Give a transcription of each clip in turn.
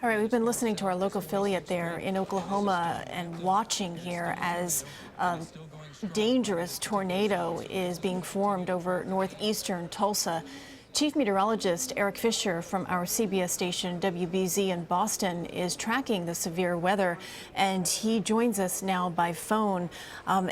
All right, we've been listening to our local affiliate there in Oklahoma and watching here as a dangerous tornado is being formed over northeastern Tulsa. Chief Meteorologist Eric Fisher from our CBS station WBZ in Boston is tracking the severe weather, and he joins us now by phone.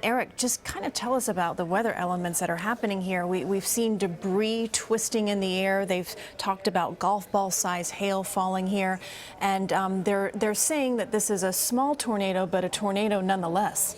Eric, just kind of tell us about the weather elements that are happening here. We've seen debris twisting in the air. They've talked about golf ball size hail falling here, and they're saying that this is a small tornado, but a tornado nonetheless.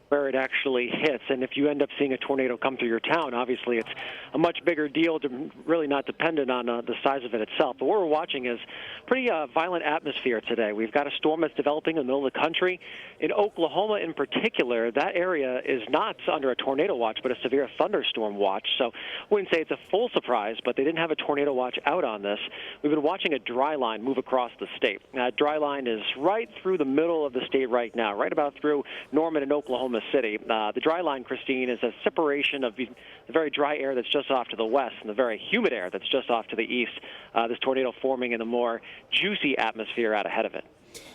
Where it actually hits, and if you end up seeing a tornado come through your town, obviously it's a much bigger deal, really not dependent on the size of it itself. But what we're watching is pretty violent atmosphere today. We've got a storm that's developing in the middle of the country. In Oklahoma in particular, that area is not under a tornado watch, but a severe thunderstorm watch. So I wouldn't say it's a full surprise, but they didn't have a tornado watch out on this. We've been watching a dry line move across the state. That dry line is right through the middle of the state right now, right about through Norman and Oklahoma City. The dry line, Christine, is a separation of the very dry air that's just off to the west and the very humid air that's just off to the east. This tornado forming in the more juicy atmosphere out ahead of it.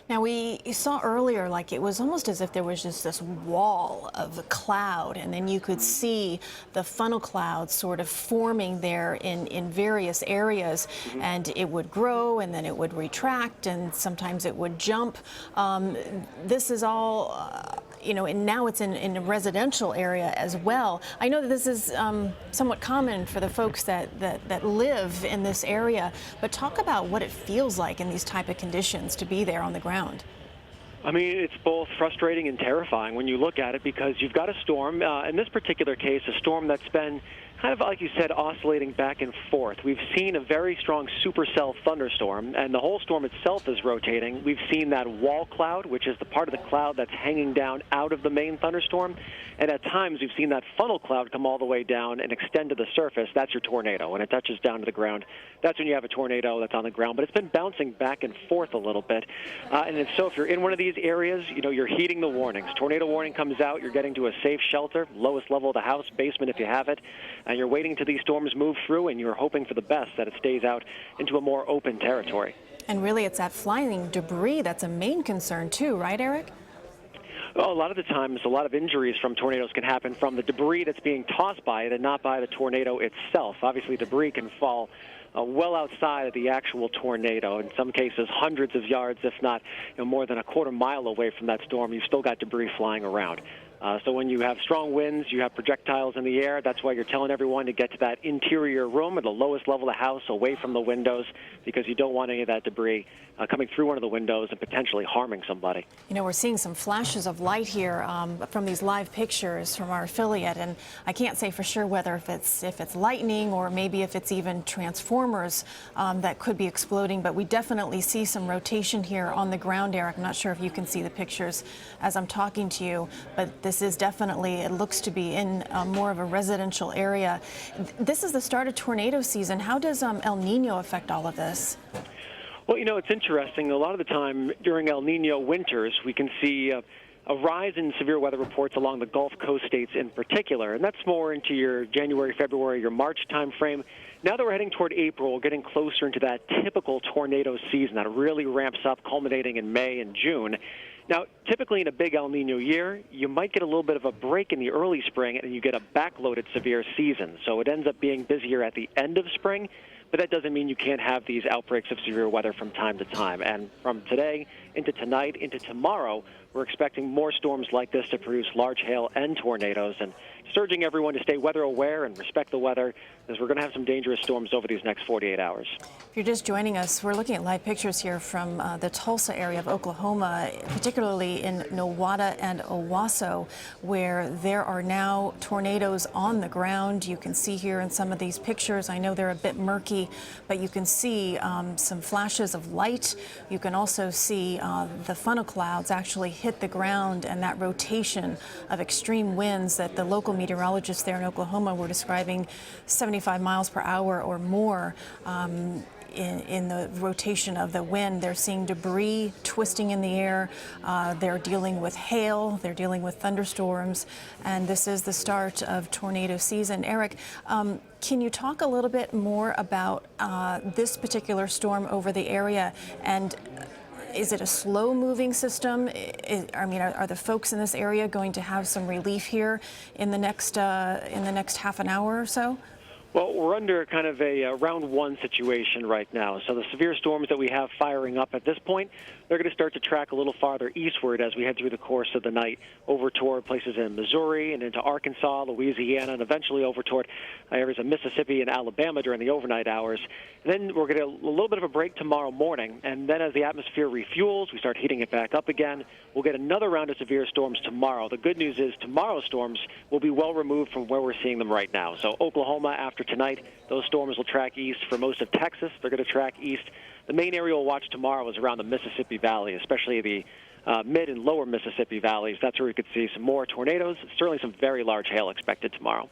Now, we saw earlier, like it was almost as if there was just this wall of a cloud, and then you could see the funnel clouds sort of forming there in various areas, and it would grow, and then it would retract, and sometimes it would jump. This is all, you know, and now it's in a residential area as well. I know that this is somewhat common for the folks that live in this area, but talk about what it feels like in these type of conditions to be there on the ground. I mean, it's both frustrating and terrifying when you look at it, because you've got a storm, in this particular case, a storm that's been kind of, like you said, oscillating back and forth. We've seen a very strong supercell thunderstorm, and the whole storm itself is rotating. We've seen that wall cloud, which is the part of the cloud that's hanging down out of the main thunderstorm, and at times we've seen that funnel cloud come all the way down and extend to the surface. That's your tornado. When it touches down to the ground, that's when you have a tornado that's on the ground. But it's been bouncing back and forth a little bit, and so if you're in one of these areas, you know, you're heeding the warnings. Tornado warning comes out, you're getting to a safe shelter, lowest level of the house, basement if you have it, and you're waiting till these storms move through, and you're hoping for the best, that it stays out into a more open territory. And really, it's that flying debris that's a main concern too, right, Eric? Well, a lot of the times, a lot of injuries from tornadoes can happen from the debris that's being tossed by it and not by the tornado itself. Obviously, debris can fall well outside of the actual tornado. In some cases, hundreds of yards, if not more than a quarter mile away from that storm, you've still got debris flying around. So when you have strong winds, you have projectiles in the air. That's why you're telling everyone to get to that interior room at the lowest level of the house, away from the windows, because you don't want any of that debris coming through one of the windows and potentially harming somebody. You know, we're seeing some flashes of light here from these live pictures from our affiliate, and I can't say for sure whether if it's lightning or maybe if it's even transformers that could be exploding, but we definitely see some rotation here on the ground, Eric. I'm not sure if you can see the pictures as I'm talking to you, but this is definitely, it looks to be in more of a residential area. This is the start of tornado season. How does El Nino affect all of this? Well, you know, it's interesting. A lot of the time during El Nino winters, we can see a rise in severe weather reports along the Gulf Coast states in particular, and that's more into your January, February, your March time frame. Now that we're heading toward April, we're getting closer into that typical tornado season that really ramps up, culminating in May and June. Now, typically in a big El Nino year, you might get a little bit of a break in the early spring, and you get a backloaded severe season. So it ends up being busier at the end of spring, but that doesn't mean you can't have these outbreaks of severe weather from time to time. And from today into tonight into tomorrow, we're expecting more storms like this to produce large hail and tornadoes, and just urging everyone to stay weather aware and respect the weather, as we're going to have some dangerous storms over these next 48 hours. If you're just joining us, we're looking at live pictures here from the Tulsa area of Oklahoma, particularly in Nowata and Owasso, where there are now tornadoes on the ground. You can see here in some of these pictures, I know they're a bit murky, but you can see some flashes of light. You can also see the funnel clouds actually hit the ground, and that rotation of extreme winds that the local meteorologists there in Oklahoma were describing 75 miles per hour or more. in the rotation of the wind. They're seeing debris twisting in the air. They're dealing with hail. They're dealing with thunderstorms. And this is the start of tornado season. Eric, can you talk a little bit more about this particular storm over the area? And is it a slow-moving system? Are the folks in this area going to have some relief here in the next half an hour or so? Well, we're under kind of a round one situation right now. So the severe storms that we have firing up at this point, they're going to start to track a little farther eastward as we head through the course of the night over toward places in Missouri and into Arkansas, Louisiana, and eventually over toward areas of Mississippi and Alabama during the overnight hours. And then we're going to a little bit of a break tomorrow morning. And then as the atmosphere refuels, we start heating it back up again. We'll get another round of severe storms tomorrow. The good news is tomorrow's storms will be well removed from where we're seeing them right now. So Oklahoma, after tonight, those storms will track east for most of Texas. They're going to track east. The main area we'll watch tomorrow is around the Mississippi Valley, especially the mid and lower Mississippi valleys. That's where we could see some more tornadoes, certainly some very large hail expected tomorrow.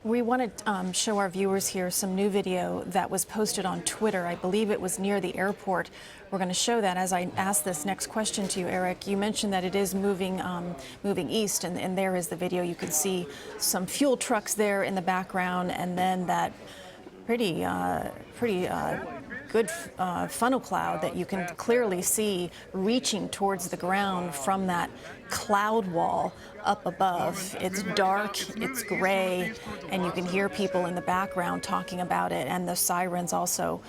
We want to show our viewers here some new video that was posted on Twitter. I believe it was near the airport. We're going to show that as I ask this next question to you, Eric. You mentioned that it is moving east, and there is the video. You can see some fuel trucks there in the background, and then that pretty good funnel cloud that you can clearly see reaching towards the ground from that cloud wall up above. It's dark, it's gray, and you can hear people in the background talking about it, and the sirens also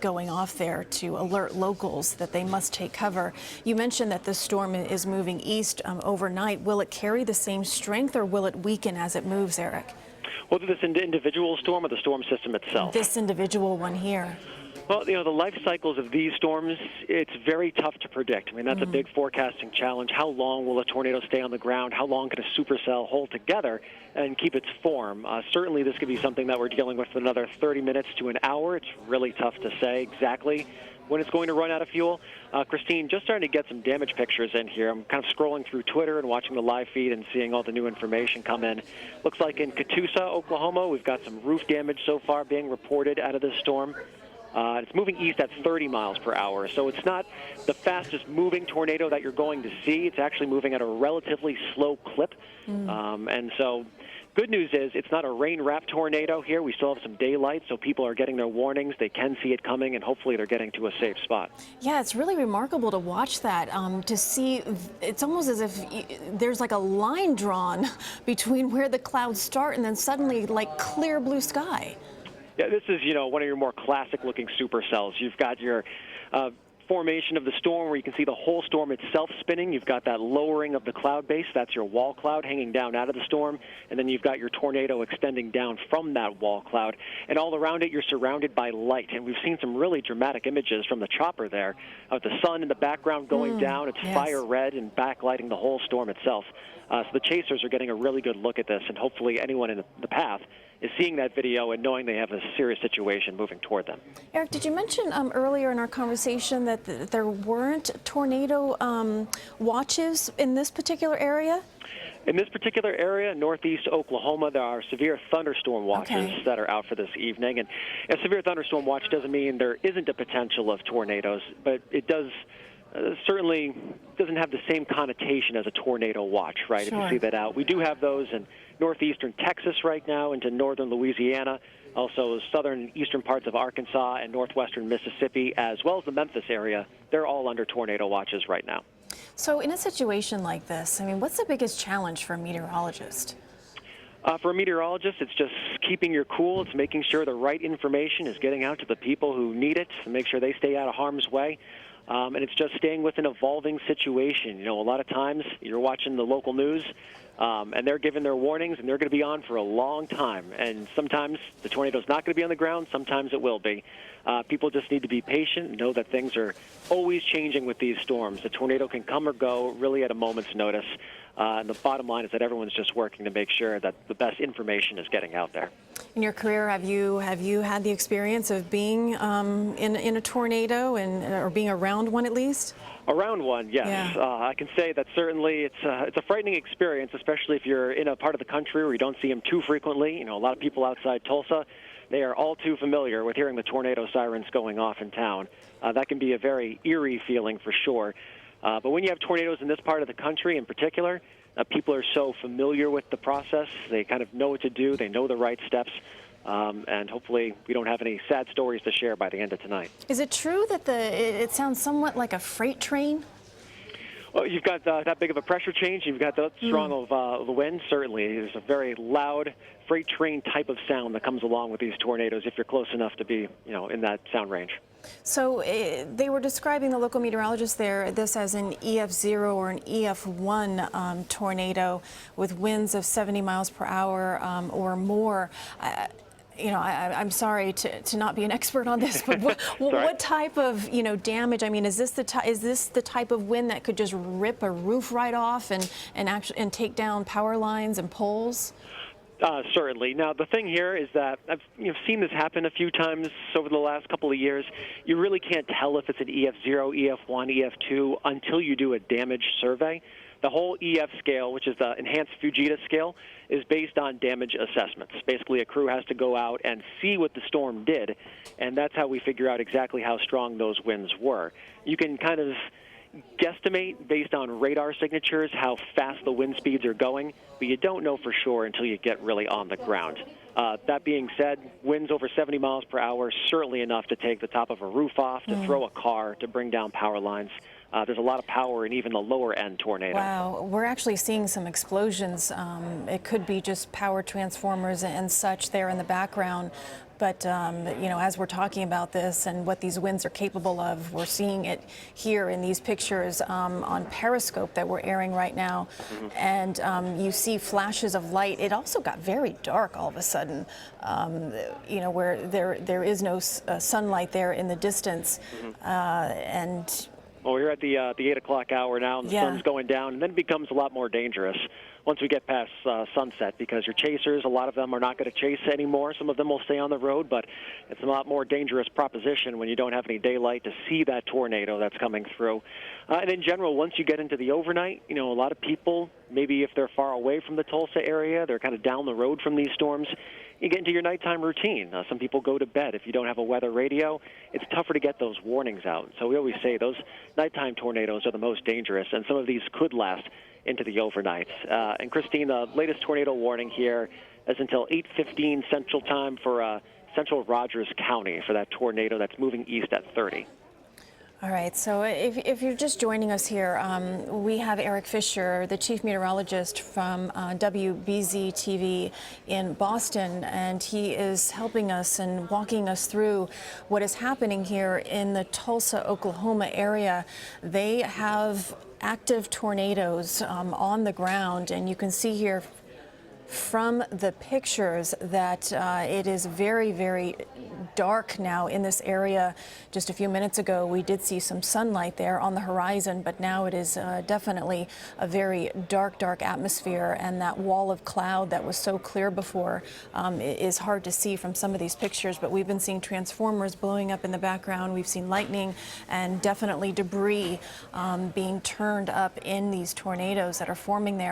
going off there to alert locals that they must take cover. You mentioned that this storm is moving east overnight. Will it carry the same strength, or will it weaken as it moves, Eric? Whether this individual storm or the storm system itself? This individual one here. Well, the life cycles of these storms, it's very tough to predict. I mean, that's a big forecasting challenge. How long will a tornado stay on the ground? How long can a supercell hold together and keep its form? Certainly, this could be something that we're dealing with for another 30 minutes to an hour. It's really tough to say exactly when it's going to run out of fuel. Christine, just starting to get some damage pictures in here. I'm kind of scrolling through Twitter and watching the live feed and seeing all the new information come in. Looks like in Tulsa, Oklahoma, we've got some roof damage so far being reported out of this storm. It's moving east at 30 miles per hour, so it's not the fastest moving tornado that you're going to see. It's actually moving at a relatively slow clip. And so good news is it's not a rain-wrapped tornado here. We still have some daylight, so people are getting their warnings. They can see it coming, and hopefully they're getting to a safe spot. Yeah, it's really remarkable to watch that, to see. It's almost as if there's like a line drawn between where the clouds start and then suddenly like clear blue sky. Yeah, this is, one of your more classic-looking supercells. You've got your formation of the storm where you can see the whole storm itself spinning. You've got that lowering of the cloud base. That's your wall cloud hanging down out of the storm. And then you've got your tornado extending down from that wall cloud. And all around it, you're surrounded by light. And we've seen some really dramatic images from the chopper there of the sun in the background going down. It's fire red and backlighting the whole storm itself. So the chasers are getting a really good look at this, and hopefully anyone in the path is seeing that video and knowing they have a serious situation moving toward them. Eric, did you mention earlier in our conversation that there weren't tornado watches in this particular area? In this particular area, northeast Oklahoma, there are severe thunderstorm watches that are out for this evening. And a severe thunderstorm watch doesn't mean there isn't a potential of tornadoes, but it does certainly doesn't have the same connotation as a tornado watch, right? If you see that out. We do have those in northeastern Texas right now, into northern Louisiana, also southern eastern parts of Arkansas and northwestern Mississippi, as well as the Memphis area. They're all under tornado watches right now. So in a situation like this, I mean, what's the biggest challenge for a meteorologist? For a meteorologist, it's just keeping your cool. It's making sure the right information is getting out to the people who need it to make sure they stay out of harm's way. And it's just staying with an evolving situation. A lot of times you're watching the local news, and they're giving their warnings, and they're going to be on for a long time. And sometimes the tornado's not going to be on the ground. Sometimes it will be. People just need to be patient and know that things are always changing with these storms. The tornado can come or go really at a moment's notice. And the bottom line is that everyone's just working to make sure that the best information is getting out there. In your career, have you had the experience of being in a tornado or being around one at least? Around one, yes. Yeah. I can say that certainly it's a frightening experience, especially if you're in a part of the country where you don't see them too frequently. A lot of people outside Tulsa they are all too familiar with hearing the tornado sirens going off in town. That can be a very eerie feeling for sure. But when you have tornadoes in this part of the country in particular, people are so familiar with the process. They kind of know what to do. They know the right steps. And hopefully we don't have any sad stories to share by the end of tonight. Is it true that it sounds somewhat like a freight train? Well, you've got that big of a pressure change. You've got that strong of the wind. Certainly, there's a very loud freight train type of sound that comes along with these tornadoes if you're close enough to be, in that sound range. So they were describing, the local meteorologist there, this as an EF0 or an EF1 tornado with winds of 70 miles per hour or more. I'm sorry to not be an expert on this, but what type of damage? I mean, is this the type of wind that could just rip a roof right off and take down power lines and poles? Certainly. Now, the thing here is that I've seen this happen a few times over the last couple of years. You really can't tell if it's an EF0, EF1, EF2 until you do a damage survey. The whole EF scale, which is the Enhanced Fujita scale, is based on damage assessments. Basically, a crew has to go out and see what the storm did, and that's how we figure out exactly how strong those winds were. You can kind of guesstimate based on radar signatures how fast the wind speeds are going, but you don't know for sure until you get really on the ground. That being said, winds over 70 miles per hour, certainly enough to take the top of a roof off, to throw a car, to bring down power lines. There's a lot of power in even the lower-end tornado. Wow, we're actually seeing some explosions. It could be just power transformers and such there in the background. But, as we're talking about this and what these winds are capable of, we're seeing it here in these pictures on Periscope that we're airing right now. And you see flashes of light. It also got very dark all of a sudden, where there is no sunlight there in the distance. Well, we're at the 8 o'clock hour now, and the sun's going down, and then it becomes a lot more dangerous once we get past sunset, because your chasers, a lot of them are not going to chase anymore. Some of them will stay on the road, but it's a lot more dangerous proposition when you don't have any daylight to see that tornado that's coming through. And in general, once you get into the overnight, a lot of people, maybe if they're far away from the Tulsa area, they're kind of down the road from these storms, you get into your nighttime routine. Some people go to bed. If you don't have a weather radio, it's tougher to get those warnings out. So we always say those nighttime tornadoes are the most dangerous, and some of these could last into the overnight. And Christine, the latest tornado warning here is until 8:15 Central Time for central Rogers County for that tornado that's moving east at 30. All right, so if you're just joining us here, we have Eric Fisher, the chief meteorologist from WBZ-TV in Boston, and he is helping us and walking us through what is happening here in the Tulsa, Oklahoma area. They have active tornadoes on the ground, and you can see here from the pictures that it is very, very dark now in this area. Just a few minutes ago, we did see some sunlight there on the horizon, but now it is definitely a very dark, dark atmosphere, and that wall of cloud that was so clear before is hard to see from some of these pictures. But we've been seeing transformers blowing up in the background. We've seen lightning and definitely debris being turned up in these tornadoes that are forming there.